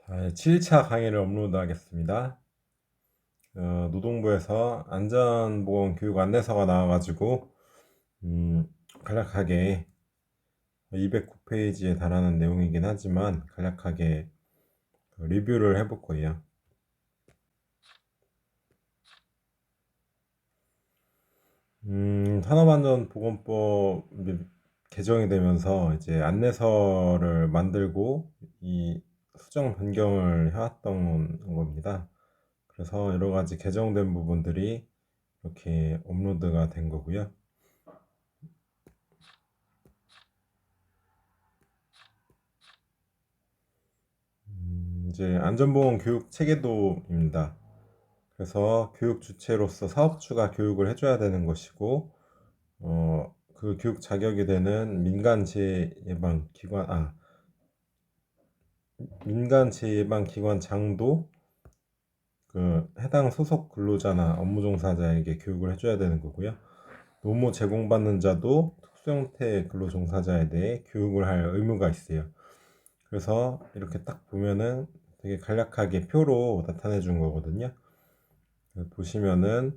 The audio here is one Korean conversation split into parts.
자, 7차 강의를 업로드하겠습니다. 노동부에서 안전보건교육 안내서가 나와가지고 간략하게 209페이지에 달하는 내용이긴 하지만 간략하게 리뷰를 해볼 거예요. 산업안전보건법 개정이 되면서 이제 안내서를 만들고 이 수정 변경을 해왔던 겁니다. 그래서 여러 가지 개정된 부분들이 이렇게 업로드가 된 거고요. 이제 안전보건 교육 체계도입니다. 그래서 교육 주체로서 사업주가 교육을 해줘야 되는 것이고, 그 교육 자격이 되는 민간 재예방 기관장도 그 해당 소속 근로자나 업무 종사자에게 교육을 해줘야 되는 거고요. 노무 제공받는 자도 특수형태 근로 종사자에 대해 교육을 할 의무가 있어요. 그래서 이렇게 딱 보면은 되게 간략하게 표로 나타내 준 거거든요. 보시면은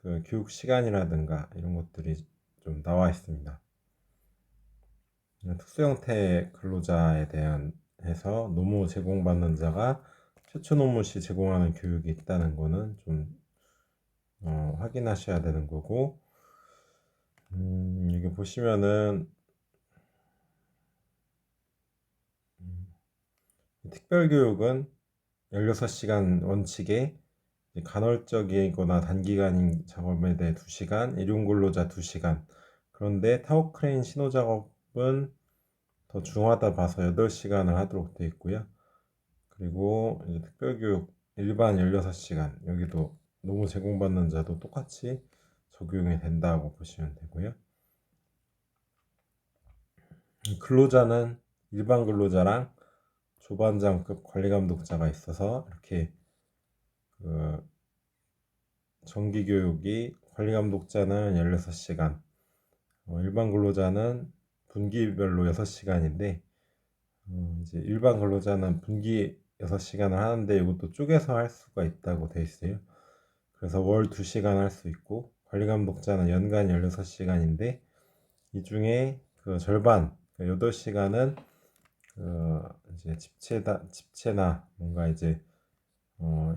그 교육 시간이라든가 이런 것들이 좀 나와 있습니다. 특수 형태 근로자에 대한 해서 노무 제공받는 자가 최초 노무 시 제공하는 교육이 있다는 거는 좀 확인하셔야 되는 거고, 여기 보시면은 특별교육은 16시간 원칙에 간헐적이거나 단기간인 작업에 대해 2시간, 일용근로자 2시간. 그런데 타워크레인 신호 작업은 더 중하다 봐서 8시간을 하도록 되어 있고요. 그리고 이제 특별교육 일반 16시간, 여기도 노무 제공받는 자도 똑같이 적용이 된다고 보시면 되고요. 근로자는 일반 근로자랑 조반장급 관리감독자가 있어서 이렇게 그 정기교육이 관리감독자는 16시간, 일반 근로자는 분기별로 6시간인데, 이제 일반 근로자는 분기 6시간을 하는데 이것도 쪼개서 할 수가 있다고 돼 있어요. 그래서 월 2시간 할 수 있고, 관리감독자는 연간 16시간인데 이 중에 그 절반, 8시간은 이제 집체나 뭔가 이제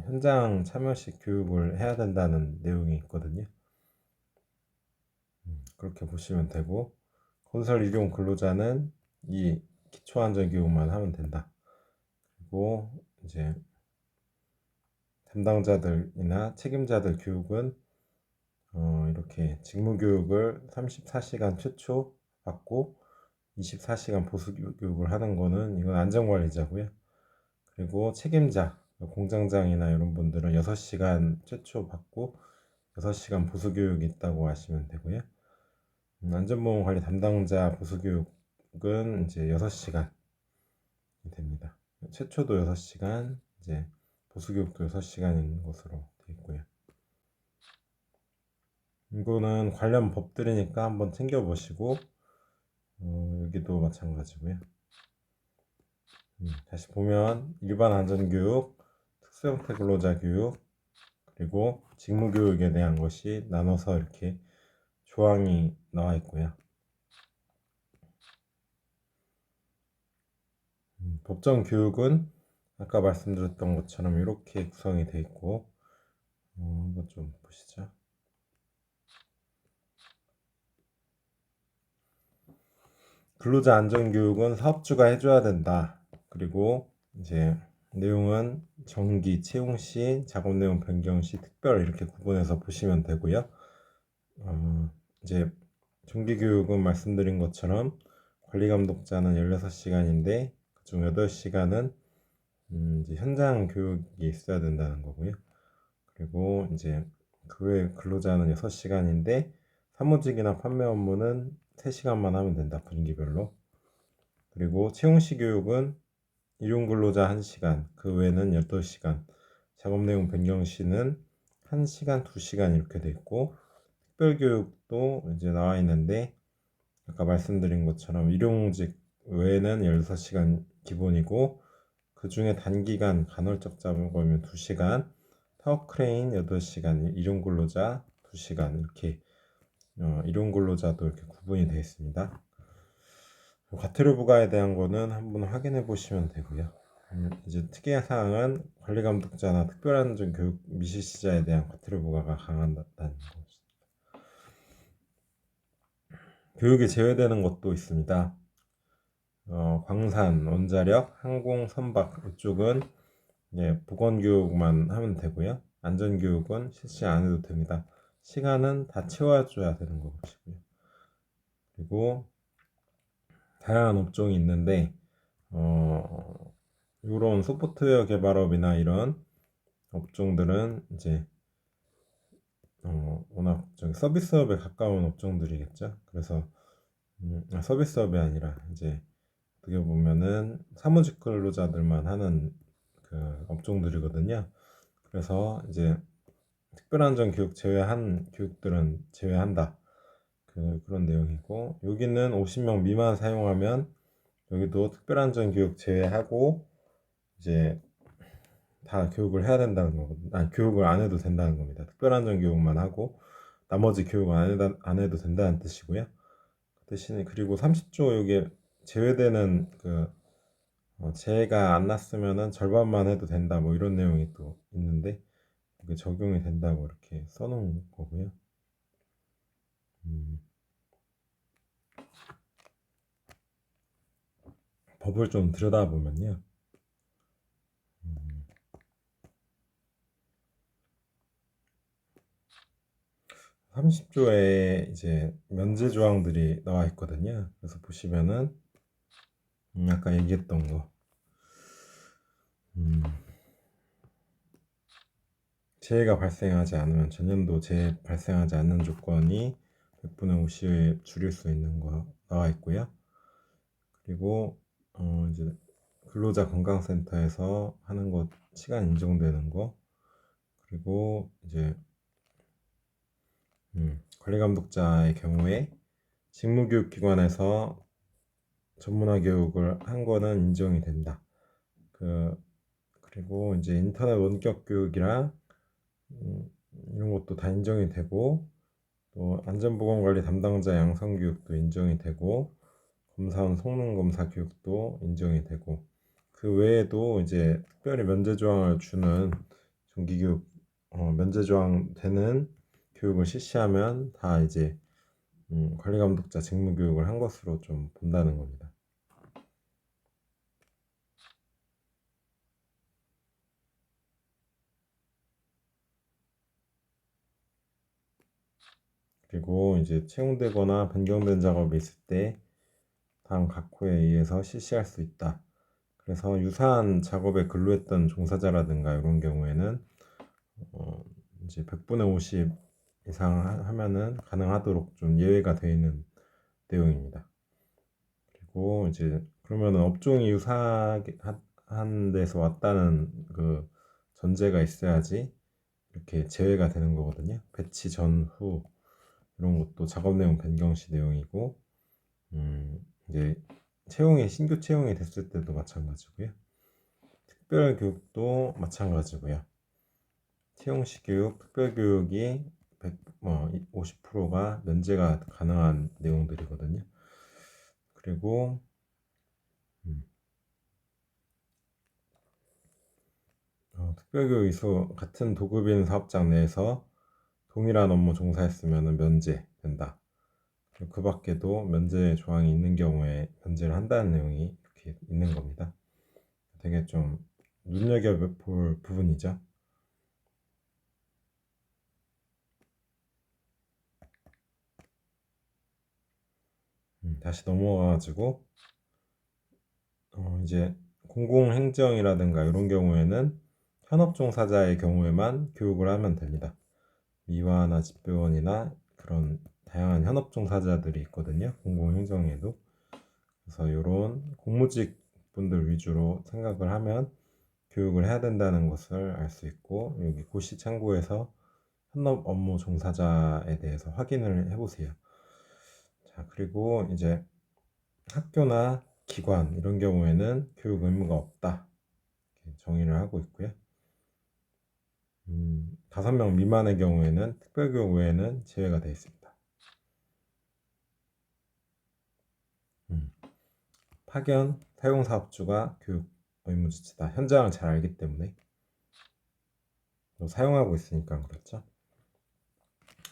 현장 참여식 교육을 해야 된다는 내용이 있거든요. 그렇게 보시면 되고, 건설 일용 근로자는 이 기초안전교육만 하면 된다. 그리고 이제 담당자들이나 책임자들 교육은 이렇게 직무교육을 34시간 최초 받고 24시간 보수교육을 하는 거는 이건 안전관리자고요. 그리고 책임자, 공장장이나 이런 분들은 6시간 최초 받고 6시간 보수교육이 있다고 하시면 되고요. 안전보건관리 담당자 보수교육은 이제 6시간이 됩니다. 최초도 6시간, 이제 보수교육도 6시간인 것으로 되어 있고요. 이거는 관련 법들이니까 한번 챙겨보시고, 여기도 마찬가지고요. 다시 보면 일반 안전교육, 특수형태 근로자 교육, 그리고 직무교육에 대한 것이 나눠서 이렇게 조항이 나와 있고요. 법정 교육은 아까 말씀드렸던 것처럼 이렇게 구성이 되어 있고, 한번 좀 보시죠. 근로자 안전교육은 사업주가 해줘야 된다. 그리고 이제 내용은 정기, 채용 시, 작업 내용 변경 시, 특별 이렇게 구분해서 보시면 되고요. 이제 정기교육은 말씀드린 것처럼 관리감독자는 16시간인데 그중 8시간은 이제 현장 교육이 있어야 된다는 거고요. 그리고 이제 그 외 근로자는 6시간인데 사무직이나 판매 업무는 3시간만 하면 된다, 분기별로. 그리고 채용시 교육은 일용 근로자 1시간, 그 외에는 8시간, 작업 내용 변경 시는 1시간, 2시간 이렇게 돼 있고, 특별교육도 이제 나와 있는데 아까 말씀드린 것처럼 일용직 외에는 16시간 기본이고 그 중에 단기간 간헐적 작업이면 2시간, 타워 크레인 8시간, 일용 근로자 2시간 이렇게 일용 근로자도 이렇게 구분이 되어 있습니다. 과태료 부과에 대한 거는 한번 확인해 보시면 되고요. 이제 특이한 사항은 관리감독자나 특별안전 교육 미실시자에 대한 과태료 부과가 강하다는 것입니다. 교육에 제외되는 것도 있습니다. 광산, 원자력, 항공, 선박 이쪽은 보건교육만 하면 되고요. 안전교육은 실시 안 해도 됩니다. 시간은 다 채워줘야 되는 것이고요. 그리고 다양한 업종이 있는데 이런 소프트웨어 개발업이나 이런 업종들은 이제 워낙 서비스업에 가까운 업종들이겠죠. 그래서 서비스업이 아니라 이제 어떻게 보면은 사무직 근로자들만 하는 그 업종들이거든요. 그래서 이제 특별안전 교육 제외한 교육들은 제외한다. 그런 내용이고 여기는 50명 미만 사용하면 여기도 특별안전 교육 제외하고 이제 다 교육을 해야 된다는 거거든요. 아니, 교육을 안 해도 된다는 겁니다. 특별안전 교육만 하고 나머지 교육은 안 해도 된다는 뜻이고요. 그 대신에 그리고 30조 여기에 제외되는 재해가 안 났으면은 절반만 해도 된다 뭐 이런 내용이 또 있는데 이게 적용이 된다고 이렇게 써놓은 거고요. 법을 좀 들여다보면요. 30조에 이제 면제 조항들이 나와 있거든요. 그래서 보시면은 아까 얘기했던 거 재해가 발생하지 않으면 전년도 재해 발생하지 않는 조건이 100분의 50에 줄일 수 있는 거 나와 있고요. 그리고 이제 근로자 건강센터에서 하는 것 시간 인정되는 거 그리고 이제 관리감독자의 경우에 직무교육기관에서 전문화 교육을 한 거는 인정이 된다. 그리고 이제 인터넷 원격 교육이랑 이런 것도 다 인정이 되고 또 안전보건관리 담당자 양성교육도 인정이 되고 검사원 성능검사 교육도 인정이 되고 그 외에도 이제 특별히 면제조항을 주는 정기교육 면제조항 되는 교육을 실시하면 다 이제 관리감독자 직무교육을 한 것으로 좀 본다는 겁니다. 그리고 이제 채용되거나 변경된 작업이 있을 때 다음 각 호에 의해서 실시할 수 있다. 그래서 유사한 작업에 근로했던 종사자라든가 이런 경우에는 이제 100분의 50 이상 하면은 가능하도록 좀 예외가 되어 있는 내용입니다. 그리고 이제 그러면 업종이 유사한 데서 왔다는 그 전제가 있어야지 이렇게 제외가 되는 거거든요. 배치 전후 이런 것도 작업 내용 변경 시 내용이고 이제 신규 채용이 됐을 때도 마찬가지고요. 특별 교육도 마찬가지고요. 채용 시 교육, 특별 교육이 50%가 면제가 가능한 내용들이거든요. 그리고 특별교육에서 같은 도급인 사업장 내에서 동일한 업무 종사했으면 면제된다. 그 밖에도 면제 조항이 있는 경우에 면제를 한다는 내용이 이렇게 있는 겁니다. 되게 좀 눈여겨볼 부분이죠. 다시 넘어가가지고 이제 공공행정이라든가 이런 경우에는 현업 종사자의 경우에만 교육을 하면 됩니다. 미화나 집배원이나 그런 다양한 현업 종사자들이 있거든요. 공공행정에도. 그래서 이런 공무직 분들 위주로 생각을 하면 교육을 해야 된다는 것을 알 수 있고 여기 고시 참고해서 현업 업무 종사자에 대해서 확인을 해보세요. 자, 그리고 이제 학교나 기관 이런 경우에는 교육 의무가 없다. 정의를 하고 있고요. 5명 미만의 경우에는 특별교육 외에는 제외가 되어 있습니다. 파견, 사용사업주가 교육 의무주체다. 현장을 잘 알기 때문에 사용하고 있으니까 그렇죠.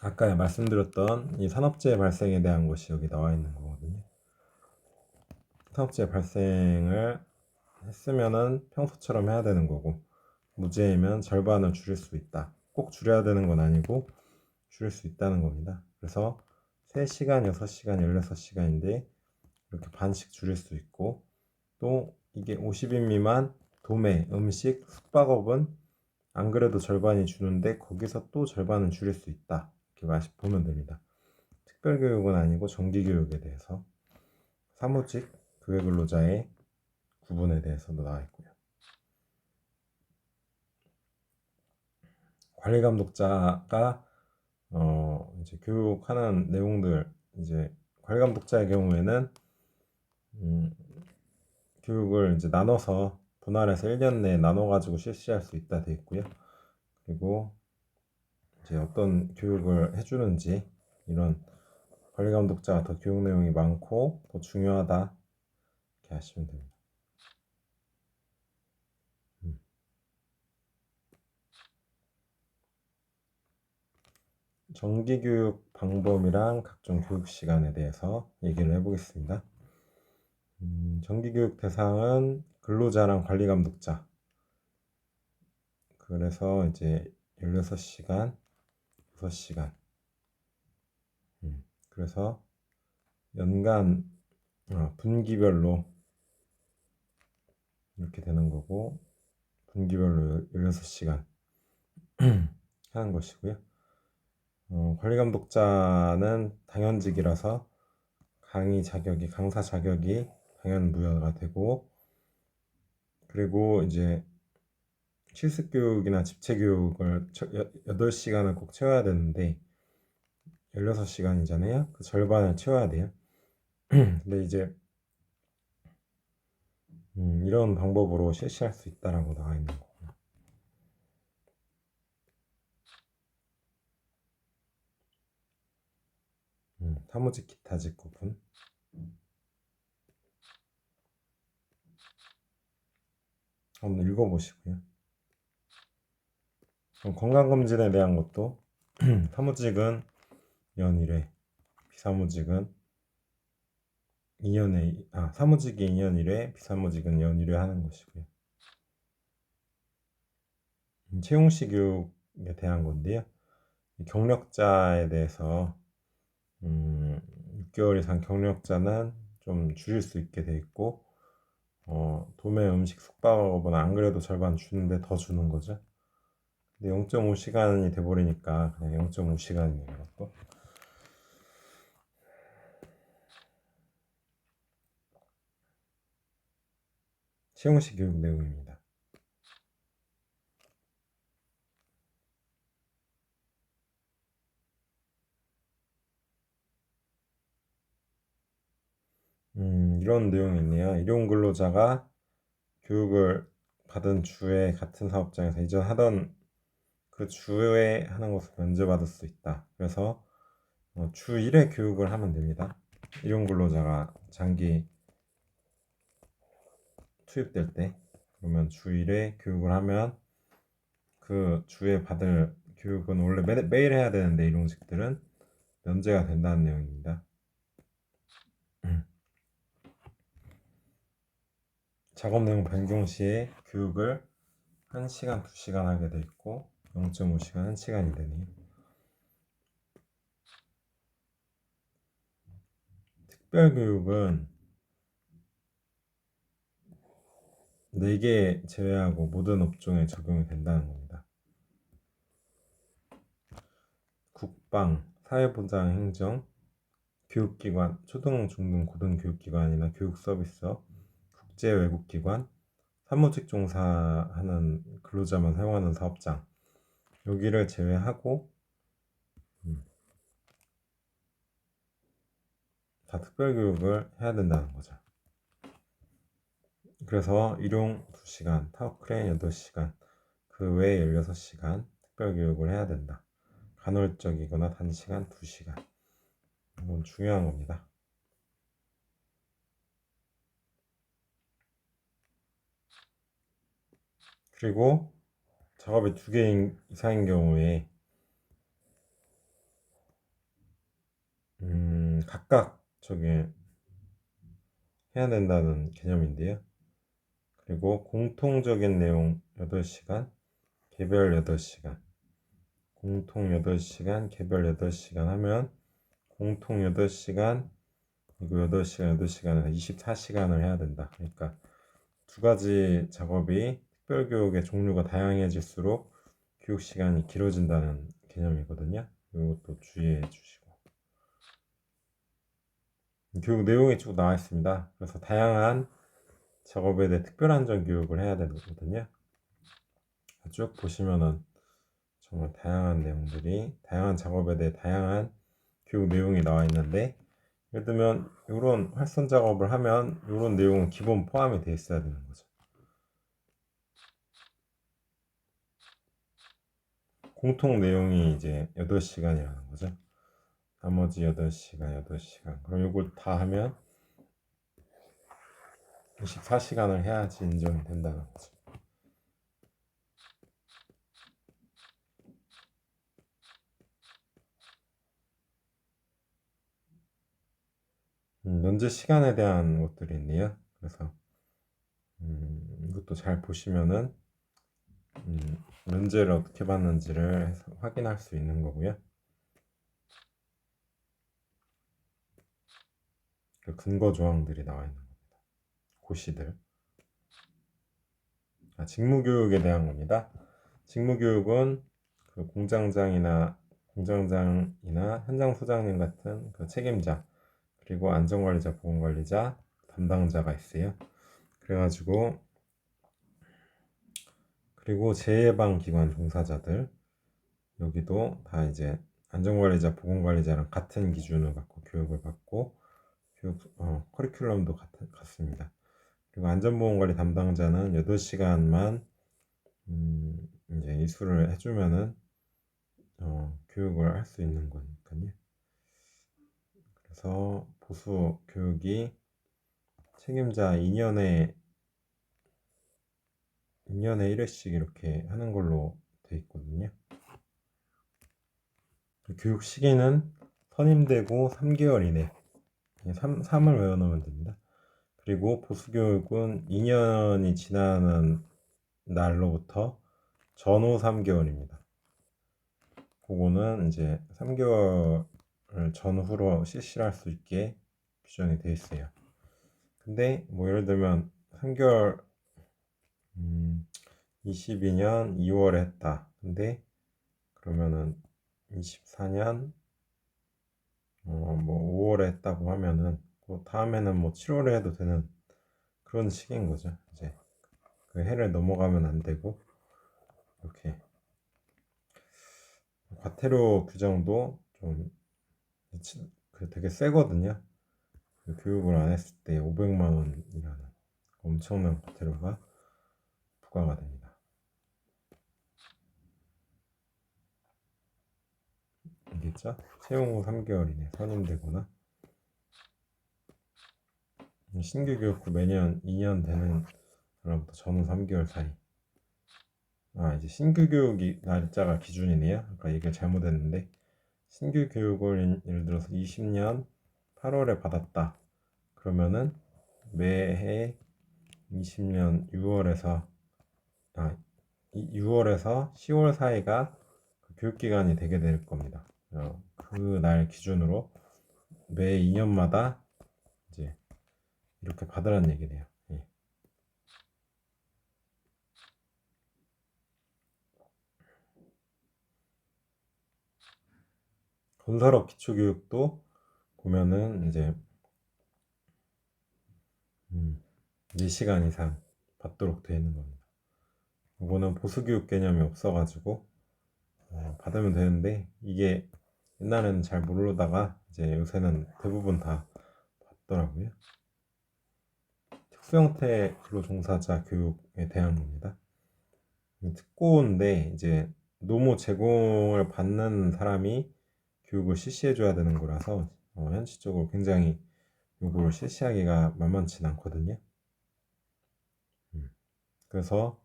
아까 말씀드렸던 이 산업재해 발생에 대한 것이 여기 나와 있는 거거든요. 산업재해 발생을 했으면은 평소처럼 해야 되는 거고, 무죄이면 절반을 줄일 수 있다. 꼭 줄여야 되는 건 아니고 줄일 수 있다는 겁니다. 그래서 3시간, 6시간, 16시간인데 이렇게 반씩 줄일 수 있고, 또 이게 50인 미만 도매, 음식, 숙박업은 안 그래도 절반이 주는데 거기서 또 절반은 줄일 수 있다. 이렇게 보면 됩니다. 특별교육은 아니고 정기교육에 대해서 사무직, 교외근로자의 구분에 대해서도 나와 있고요. 관리감독자가 이제 교육하는 내용들, 이제 관리감독자의 경우에는 교육을 이제 나눠서 분할해서 1년 내에 나눠 가지고 실시할 수 있다 되어 있고요. 그리고 이제 어떤 교육을 해주는지, 이런 관리감독자가 더 교육 내용이 많고 더 중요하다 이렇게 하시면 됩니다. 정기교육 방법이랑 각종 교육 시간에 대해서 얘기를 해보겠습니다. 정기교육 대상은 근로자랑 관리감독자. 그래서 이제 16시간, 6시간. 그래서 연간 분기별로 이렇게 되는 거고, 분기별로 16시간 하는 것이고요. 관리감독자는 당연직이라서 강사 자격이 당연 부여가 되고, 그리고 이제 실습교육이나 집체교육을 8시간을 꼭 채워야 되는데 16시간이잖아요. 그 절반을 채워야 돼요. 근데 이제 이런 방법으로 실시할 수 있다라고 나와 있는 거고. 사무직 기타직 구분. 한번 읽어보시고요. 건강검진에 대한 것도 사무직은 연 1회, 비사무직은 2년에, 사무직이 2년 1회, 비사무직은 연 1회 하는 것이고요. 채용시 교육에 대한 건데요. 경력자에 대해서 6개월 이상 경력자는 좀 줄일 수 있게 돼 있고, 도매 음식 숙박업은 안 그래도 절반 주는데 더 주는 거죠. 근데 0.5시간이 돼버리니까 그냥 0.5시간이에요. 또 채용시 교육 내용입니다. 이런 내용이 있네요. 일용 근로자가 교육을 받은 주에 같은 사업장에서 이전 하던 그 주에 하는 것을 면제받을 수 있다. 그래서 주 1회 교육을 하면 됩니다. 일용 근로자가 장기 투입될 때, 그러면 주 1회 교육을 하면 그 주에 받을 교육은 원래 매일 해야 되는데 일용직들은 면제가 된다는 내용입니다. 작업 내용 변경 시에 교육을 1시간, 2시간 하게 돼 있고 0.5시간, 1시간이 되네요. 특별교육은 4개 제외하고 모든 업종에 적용이 된다는 겁니다. 국방, 사회보장, 행정, 교육기관, 초등, 중등, 고등 교육기관이나 교육서비스업, 국제외국기관, 사무직 종사하는 근로자만 사용하는 사업장, 여기를 제외하고 다 특별교육을 해야 된다는 거죠. 그래서 일용 2시간, 타워크레인 8시간, 그 외에 16시간 특별교육을 해야 된다. 간헐적이거나 단시간 2시간. 이건 중요한 겁니다. 그리고 작업이 2개 이상인 경우에 각각 저게 해야 된다는 개념인데요. 그리고 공통적인 내용 8시간, 개별 8시간, 공통 8시간, 개별 8시간 하면 공통 8시간, 그리고 8시간, 8시간에서 24시간을 해야 된다. 그러니까 2가지 작업이 특별교육의 종류가 다양해질수록 교육시간이 길어진다는 개념이거든요. 이것도 주의해 주시고. 교육 내용이 쭉 나와 있습니다. 그래서 다양한 작업에 대해 특별안전 교육을 해야 되거든요. 쭉 보시면은 정말 다양한 내용들이, 다양한 작업에 대해 다양한 교육 내용이 나와 있는데, 예를 들면 이런 활선 작업을 하면 이런 내용은 기본 포함이 되어 있어야 되는 거죠. 공통 내용이 이제 8시간이라는 거죠. 나머지 8시간, 8시간. 그럼 이걸 다 하면 24시간을 해야지 인정이 된다는 거죠. 면제 시간에 대한 것들이 있네요. 그래서 이것도 잘 보시면은 면제를 어떻게 받는지를 확인할 수 있는 거고요. 그 근거 조항들이 나와 있는 겁니다. 고시들. 직무교육에 대한 겁니다. 직무교육은 그 공장장이나 현장 소장님 같은 그 책임자, 그리고 안전관리자, 보건관리자, 담당자가 있어요. 그래가지고 그리고 재해방기관 종사자들, 여기도 다 이제 안전관리자, 보건관리자랑 같은 기준을 갖고 교육을 받고 커리큘럼도 같습니다. 그리고 안전보건관리 담당자는 8시간만 이제 이수를 해주면은 교육을 할 수 있는 거니까요. 그래서 보수 교육이 책임자 2년에 1회씩 이렇게 하는 걸로 돼 있거든요. 교육 시기는 선임되고 3개월 이내, 3을 외워놓으면 됩니다. 그리고 보수교육은 2년이 지나는 날로부터 전후 3개월입니다. 그거는 이제 3개월 전후로 실시를 할 수 있게 규정이 되어 있어요. 근데 뭐 예를 들면 3개월 22년 2월에 했다. 근데 그러면은 24년 뭐 5월에 했다고 하면은 그 다음에는 뭐 7월에 해도 되는 그런 시기인 거죠. 이제 그 해를 넘어가면 안 되고 이렇게 과태료 규정도 좀 되게 세거든요. 그 교육을 안 했을 때 500만 원이라는 엄청난 과태료가 부과가 됩니다. 알겠죠? 채용 후 3개월 이내 선임되거나 신규 교육 후 매년 2년 되는 사람부터 전후 3개월 사이. 이제 신규 교육이 날짜가 기준이네요. 아까 얘기를 잘못했는데 신규 교육을 예를 들어서 20년 8월에 받았다. 그러면은 매해 20년 6월에서 10월 사이가 그 교육 기간이 되게 될 겁니다. 그 날 기준으로 매 2년마다 이제 이렇게 받으라는 얘기네요. 예. 건설업 기초교육도 보면은 이제 4시간 이상 받도록 되어 있는 겁니다. 이거는 보수교육 개념이 없어가지고 받으면 되는데 이게 옛날에는 잘 모르다가 이제 요새는 대부분 다 받더라고요. 특수형태 근로종사자 교육에 대한 겁니다. 특고인데 이제 노무 제공을 받는 사람이 교육을 실시해줘야 되는 거라서 현실적으로 굉장히 요거를 실시하기가 만만치 않거든요. 그래서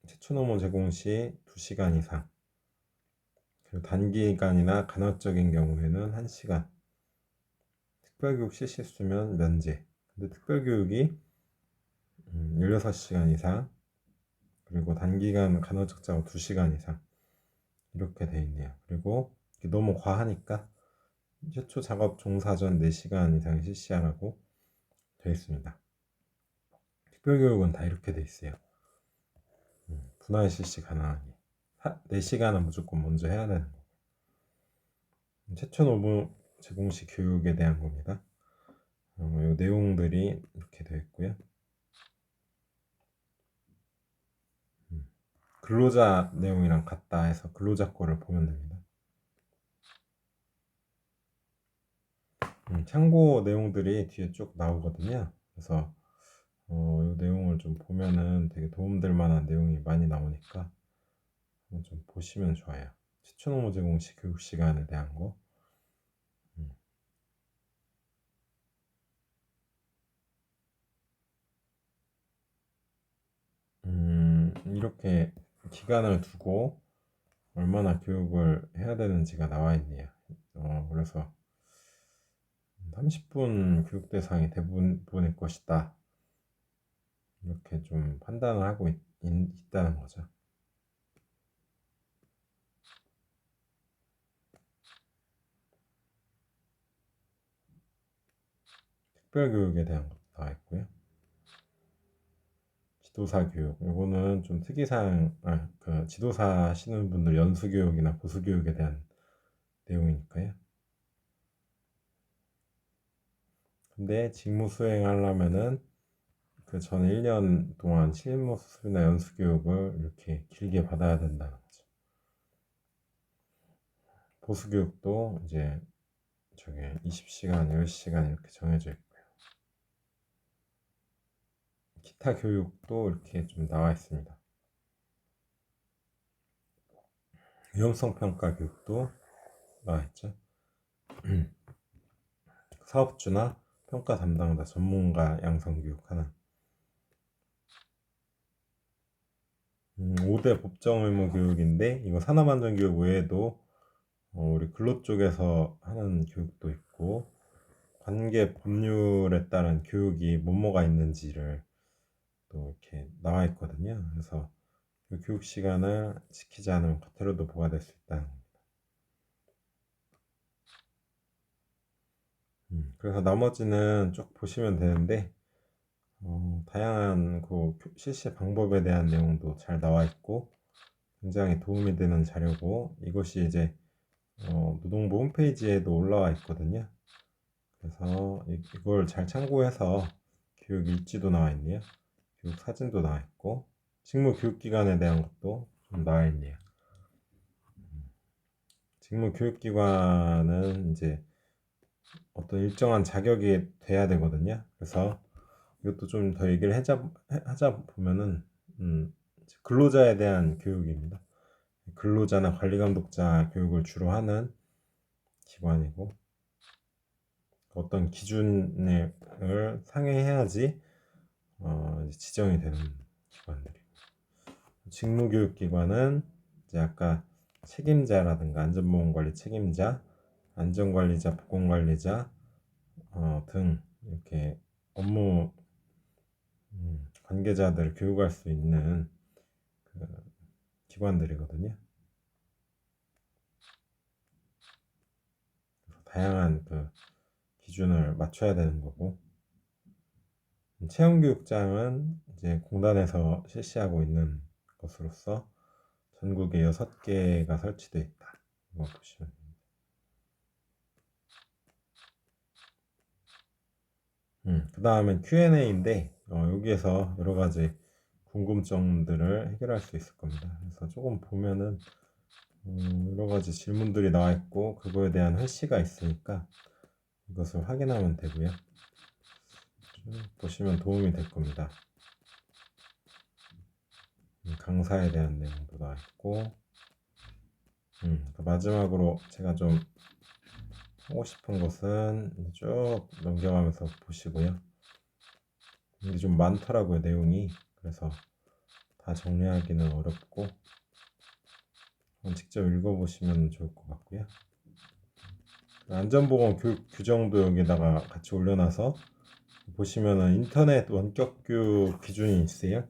최초 노무 제공 시 2시간 이상, 그리고 단기간이나 간헐적인 경우에는 1시간, 특별교육 실시 수면 면제. 근데 특별교육이 16시간 이상, 그리고 단기간 간헐적 작업 2시간 이상 이렇게 돼 있네요. 그리고 너무 과하니까 최초 작업 종사 전 4시간 이상 실시하라고 되어 있습니다. 특별교육은 다 이렇게 돼 있어요. 분할 실시 가능하게 4시간은 무조건 먼저 해야 되는 거. 최초 노무 제공 시 교육에 대한 겁니다. 이 내용들이 이렇게 되어 있고요. 근로자 내용이랑 같다 해서 근로자 거를 보면 됩니다. 참고 내용들이 뒤에 쭉 나오거든요. 그래서 이 내용을 좀 보면은 되게 도움될 만한 내용이 많이 나오니까 좀 보시면 좋아요. 최초 노무 제공 시 교육 시간에 대한 거. 이렇게 기간을 두고 얼마나 교육을 해야 되는지가 나와 있네요. 그래서 30분 교육 대상이 대부분일 것이다. 이렇게 좀 판단을 하고 있다는 거죠. 특별교육에 대한 것도 나와 있고요. 지도사 교육, 이거는 좀 특이사항, 그 지도사 하시는 분들 연수교육이나 보수교육에 대한 내용이니까요. 근데 직무 수행하려면은 그 전 1년 동안 실무 수술이나 연수 교육을 이렇게 길게 받아야 된다는 거죠. 보수 교육도 이제 저게 20시간, 10시간 이렇게 정해져 있고요. 기타 교육도 이렇게 좀 나와 있습니다. 위험성 평가 교육도 나와 있죠. 사업주나 평가 담당자, 전문가 양성 교육하는 5대 법정 의무 교육인데, 이거 산업안전교육 외에도 우리 근로 쪽에서 하는 교육도 있고, 관계 법률에 따른 교육이 뭐뭐가 있는지를 또 이렇게 나와 있거든요. 그래서 그 교육 시간을 지키지 않으면 과태료도 부과될 수 있다는 겁니다. 그래서 나머지는 쭉 보시면 되는데, 다양한 그 실시 방법에 대한 내용도 잘 나와 있고 굉장히 도움이 되는 자료고, 이것이 이제 노동부 홈페이지에도 올라와 있거든요. 그래서 이걸 잘 참고해서 교육 일지도 나와 있네요. 교육 사진도 나와 있고 직무 교육 기관에 대한 것도 좀 나와 있네요. 직무 교육 기관은 이제 어떤 일정한 자격이 돼야 되거든요. 그래서 이것도 좀 더 얘기를 하자 보면은 근로자에 대한 교육입니다. 근로자나 관리감독자 교육을 주로 하는 기관이고, 어떤 기준을 상회해야지 지정이 되는 기관들이고, 직무교육기관은 이제 아까 책임자라든가 안전보건관리 책임자, 안전관리자, 보건관리자 등 이렇게 업무 관계자들을 교육할 수 있는 그 기관들이거든요. 다양한 그 기준을 맞춰야 되는 거고, 체험교육장은 이제 공단에서 실시하고 있는 것으로서 전국에 6개가 설치되어 있다. 이거 보시면 됩니다. 그 다음엔 Q&A인데 여기에서 여러 가지 궁금점들을 해결할 수 있을 겁니다. 그래서 조금 보면은 여러 가지 질문들이 나와 있고 그거에 대한 회시가 있으니까 이것을 확인하면 되고요. 보시면 도움이 될 겁니다. 강사에 대한 내용도 나와 있고, 마지막으로 제가 좀 하고 싶은 것은 쭉 넘겨가면서 보시고요. 이게 좀 많더라고요, 내용이. 그래서 다 정리하기는 어렵고 직접 읽어보시면 좋을 것 같고요. 안전보건 교육 규정도 여기다가 같이 올려놔서 보시면은 인터넷 원격 교육 기준이 있어요.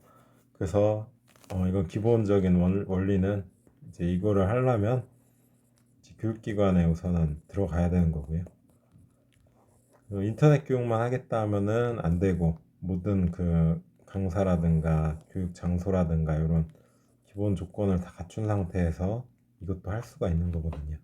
그래서 이건 기본적인 원리는 이제 이거를 하려면 이제 교육기관에 우선은 들어가야 되는 거고요. 인터넷 교육만 하겠다 하면은 안 되고, 모든 그 강사라든가 교육 장소라든가 이런 기본 조건을 다 갖춘 상태에서 이것도 할 수가 있는 거거든요.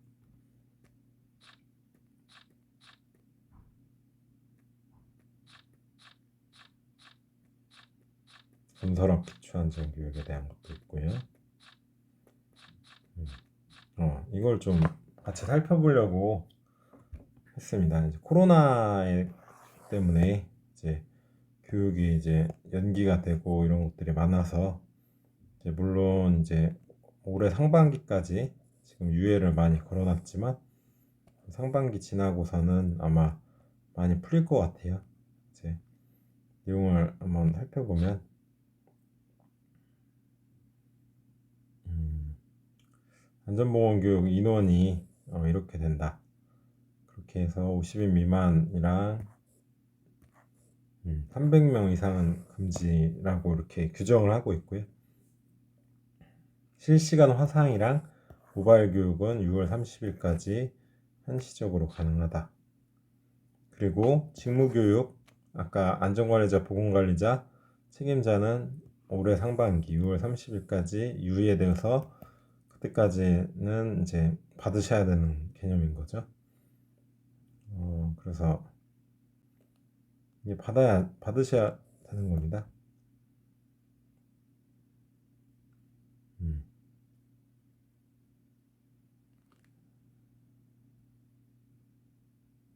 건설업 기초안전교육에 대한 것도 있고요. 이걸 좀 같이 살펴보려고 했습니다. 이제 코로나 때문에 이제 교육이 이제 연기가 되고 이런 것들이 많아서 이제 물론 이제 올해 상반기까지 지금 유예를 많이 걸어놨지만 상반기 지나고서는 아마 많이 풀릴 것 같아요. 이제 내용을 한번 살펴보면 안전보건교육 인원이 이렇게 된다. 그렇게 해서 50인 미만이랑 300명 이상은 금지라고 이렇게 규정을 하고 있고요. 실시간 화상이랑 모바일 교육은 6월 30일까지 한시적으로 가능하다. 그리고 직무교육, 아까 안전관리자, 보건관리자, 책임자는 올해 상반기 6월 30일까지 유예되어서 그때까지는 이제 받으셔야 되는 개념인 거죠. 그래서 이게 받으셔야 되는 겁니다.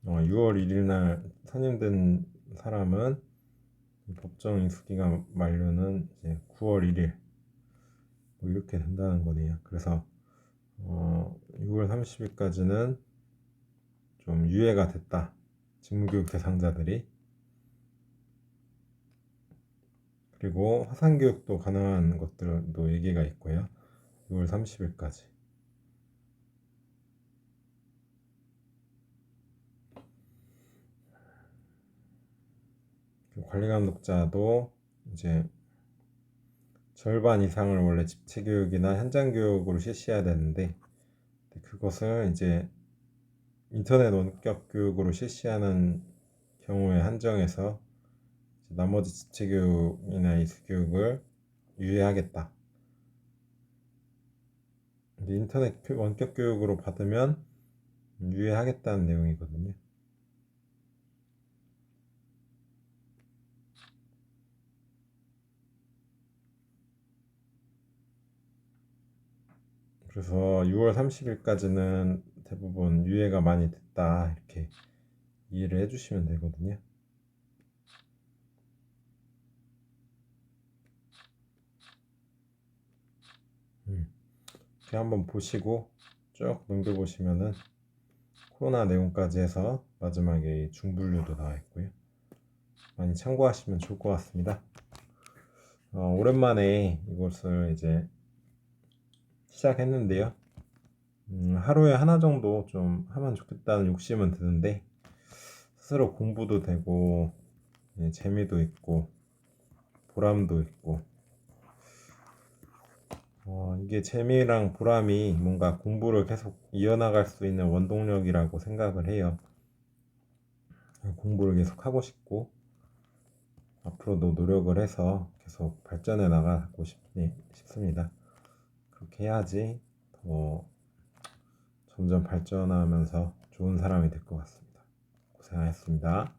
6월 1일 날 선임된 사람은 법정 인수기간 만료는 이제 9월 1일 뭐 이렇게 된다는 거네요. 그래서 6월 30일까지는 좀 유예가 됐다. 직무교육 대상자들이. 그리고 화상교육도 가능한 것들도 얘기가 있고요. 6월 30일까지. 관리감독자도 이제 절반 이상을 원래 집체교육이나 현장교육으로 실시해야 되는데 그것을 이제 인터넷 원격 교육으로 실시하는 경우에 한정해서 나머지 집체교육이나 이수교육을 유예하겠다. 인터넷 원격 교육으로 받으면 유예하겠다는 내용이거든요. 그래서 6월 30일까지는 대부분 유예가 많이 됐다 이렇게 이해를 해주시면 되거든요. 이렇게 한번 보시고 쭉 넘겨보시면은 코로나 내용까지 해서 마지막에 중분류도 나와 있고요. 많이 참고하시면 좋을 것 같습니다. 오랜만에 이것을 이제 시작했는데요. 하루에 하나 정도 좀 하면 좋겠다는 욕심은 드는데 스스로 공부도 되고 재미도 있고 보람도 있고 이게 재미랑 보람이 뭔가 공부를 계속 이어나갈 수 있는 원동력이라고 생각을 해요. 공부를 계속 하고 싶고 앞으로도 노력을 해서 계속 발전해 나가고 싶습니다. 그렇게 해야지 더 점점 발전하면서 좋은 사람이 될 것 같습니다. 고생하셨습니다.